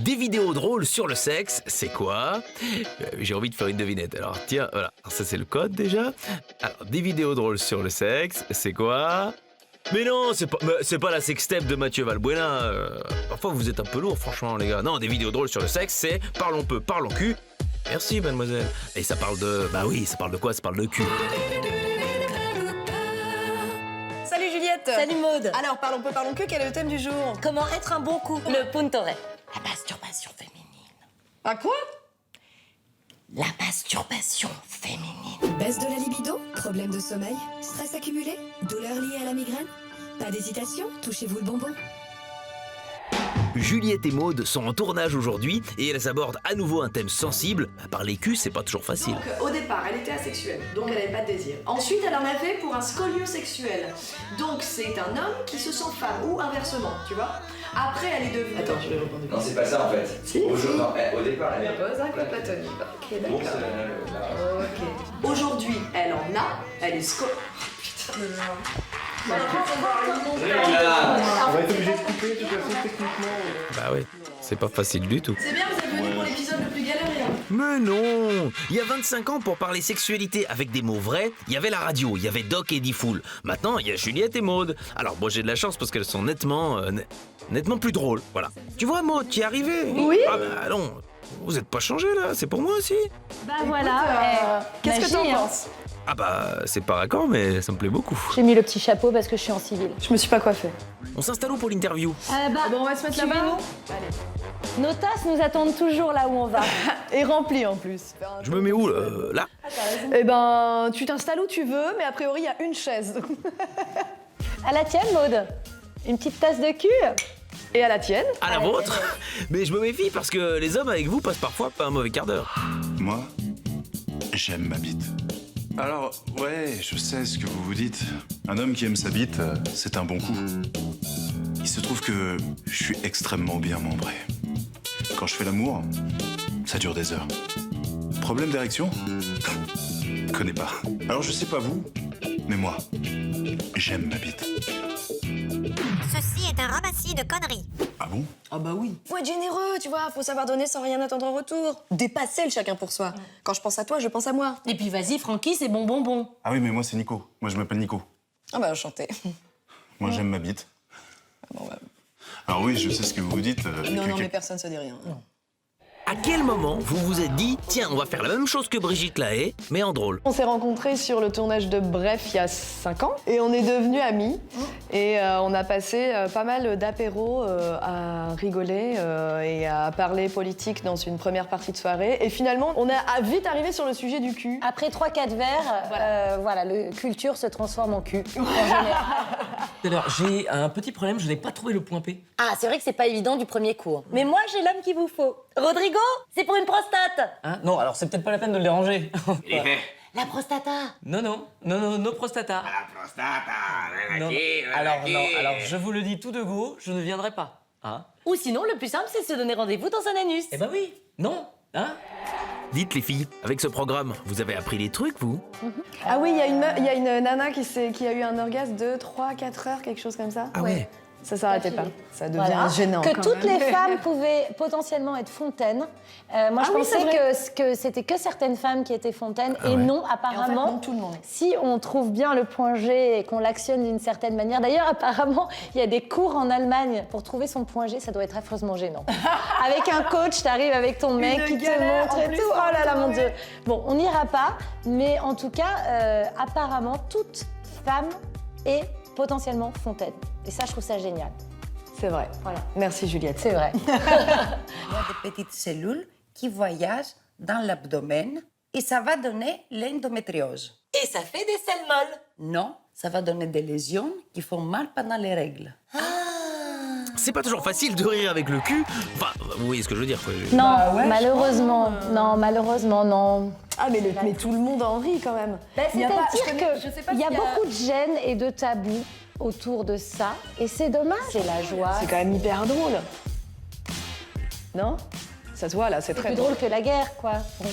Des vidéos drôles sur le sexe, c'est quoi? J'ai envie de faire une devinette. Alors tiens, voilà. Alors, ça c'est le code déjà. Alors, des vidéos drôles sur le sexe, c'est quoi? Mais non, c'est pas la sextape de Mathieu Valbuena. Parfois vous êtes un peu lourd, franchement les gars. Non, des vidéos drôles sur le sexe, c'est parlons peu, parlons cul. Merci mademoiselle. Et ça parle de... Bah oui, ça parle de quoi? Ça parle de cul. Salut Juliette. Salut Maude. Alors parlons peu, parlons cul, quel est le thème du jour? Comment être un bon coup? Le puntore. La masturbation féminine. À quoi? La masturbation féminine. Baisse de la libido? Problème de sommeil? Stress accumulé? Douleur liée à la migraine? Pas d'hésitation? Touchez-vous le bonbon. Juliette et Maude sont en tournage aujourd'hui et elles abordent à nouveau un thème sensible. Parler cul, c'est pas toujours facile. Donc, au départ, elle était asexuelle, donc elle n'avait pas de désir. Ensuite, elle en avait pour un scoliosexuel. Donc, c'est un homme qui se sent femme, ou inversement, tu vois. Après, elle est devenue... Attends, je l'ai répondu. Non, c'est pas ça en fait. Si. Au départ, elle Pose un coup platonique. Ok, Bon, d'accord. c'est Ok. Aujourd'hui, elle en a, elle est Putain. On va être obligé de couper de toute façon techniquement. Bah oui, c'est pas facile du tout. C'est bien, vous êtes venus pour l'épisode le plus galérien. Mais non! Il y a 25 ans, pour parler sexualité avec des mots vrais, il y avait la radio, il y avait Doc et Diffoul. Maintenant, il y a Juliette et Maude. Alors bon, j'ai de la chance parce qu'elles sont nettement plus drôles, voilà. Tu vois Maude, tu y es arrivée? Oui. Ah bah non, vous êtes pas changé là, c'est pour moi aussi. Bah voilà. Qu'est-ce que t'en penses? Ah bah, c'est pas raccord, mais ça me plaît beaucoup. J'ai mis le petit chapeau parce que je suis en civil. Je me suis pas coiffée. On s'installe où pour l'interview? Bon, on va se mettre là-bas. Nos tasses nous attendent toujours là où on va. Et rempli en plus. Je me mets où là? Eh ben, tu t'installes où tu veux, mais a priori, il y a une chaise. À la tienne, Maude. Une petite tasse de cul. Et à la tienne? À la vôtre? Mais je me méfie parce que les hommes avec vous passent parfois pas un mauvais quart d'heure. Moi, j'aime ma bite. Alors, ouais, je sais ce que vous vous dites. Un homme qui aime sa bite, c'est un bon coup. Il se trouve que je suis extrêmement bien membré. Quand je fais l'amour, ça dure des heures. Problème d'érection? Connais pas. Alors je sais pas vous, mais moi, j'aime ma bite. Ceci est un ramassis de conneries. Ah bon? Ah bah oui. Faut être généreux, tu vois, faut savoir donner sans rien attendre en retour. Dépasser le chacun pour soi. Quand je pense à toi, je pense à moi. Et puis vas-y, Francky, c'est bon. Ah oui, mais moi c'est Nico. Moi je m'appelle Nico. Ah bah enchanté. Moi j'aime ma bite. Bon, bah, Alors oui, je sais ce que vous vous dites. non, mais personne se dit rien. À quel moment vous vous êtes dit, tiens, on va faire la même chose que Brigitte Lahaie, mais en drôle? On s'est rencontrés sur le tournage de Bref il y a 5 ans et on est devenus amis. Et on a passé pas mal d'apéros à rigoler et à parler politique dans une première partie de soirée. Et finalement, on a vite arrivé sur le sujet du cul. Après 3-4 verres, voilà, le culture se transforme en cul. En général. Alors, j'ai un petit problème, je n'ai pas trouvé le point P. Ah, c'est vrai que c'est pas évident du premier coup. Mais moi, j'ai l'homme qu'il vous faut. Rodrigo, c'est pour une prostate. Hein? Non, alors c'est peut-être pas la peine de le déranger. La prostata. Non, no prostata. La prostata, Non. Alors, je vous le dis tout de go, je ne viendrai pas. Hein? Ou sinon, le plus simple, c'est de se donner rendez-vous dans un anus. Eh ben oui, non, hein? Dites les filles, avec ce programme, vous avez appris des trucs, vous? Ah oui, il y a une nana qui a eu un orgasme de 3-4 heures, quelque chose comme ça. Ah ouais. Ça s'arrêtait pas. Ça devient Voilà. gênant. Que quand toutes même. les femmes pouvaient potentiellement être fontaines. Moi, je oui, c'est pensais que c'était que certaines femmes qui étaient fontaines. Et non, Et en fait, apparemment, non, tout le monde. si on trouve bien le point G et qu'on l'actionne d'une certaine manière. D'ailleurs, apparemment, il y a des cours en Allemagne pour trouver son point G. Ça doit être affreusement gênant. Avec un coach, t'arrives avec ton mec qui te galère, montre en et plus, tout. pour Oh là là, le mon trouver. Dieu. Bon, on n'ira pas. Mais en tout cas, apparemment, toute femme est potentiellement fontaine. Et ça, je trouve ça génial. C'est vrai. Voilà. Merci Juliette. C'est vrai. Il y a des petites cellules qui voyagent dans l'abdomen et ça va donner l'endométriose. Et ça fait des selles molles. Non, ça va donner des lésions qui font mal pendant les règles. C'est pas toujours facile de rire avec le cul. Enfin, vous voyez ce que je veux dire, quoi. Non, Bah ouais, malheureusement, non, malheureusement, non. Ah mais tout le monde en rit quand même. Il y a pas- je C'est-à-dire connais- je sais pas qu'il y a s'il beaucoup de gêne et de tabous autour de ça, et c'est dommage. C'est la joie. C'est quand même hyper drôle. Non? Ça se voit là, c'est C'est très plus drôle que la guerre, quoi. Bon.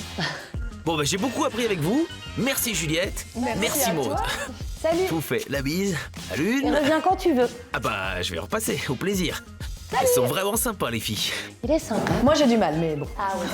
Bon, bah j'ai beaucoup appris avec vous. Merci Juliette. Merci à Maud. toi. Salut. Je vous fais la bise. À l'une. Et reviens quand tu veux. Ah bah, je vais repasser, au plaisir. Elles sont vraiment sympas, les filles. Il est sympa. Moi j'ai du mal, mais bon. Ah oui.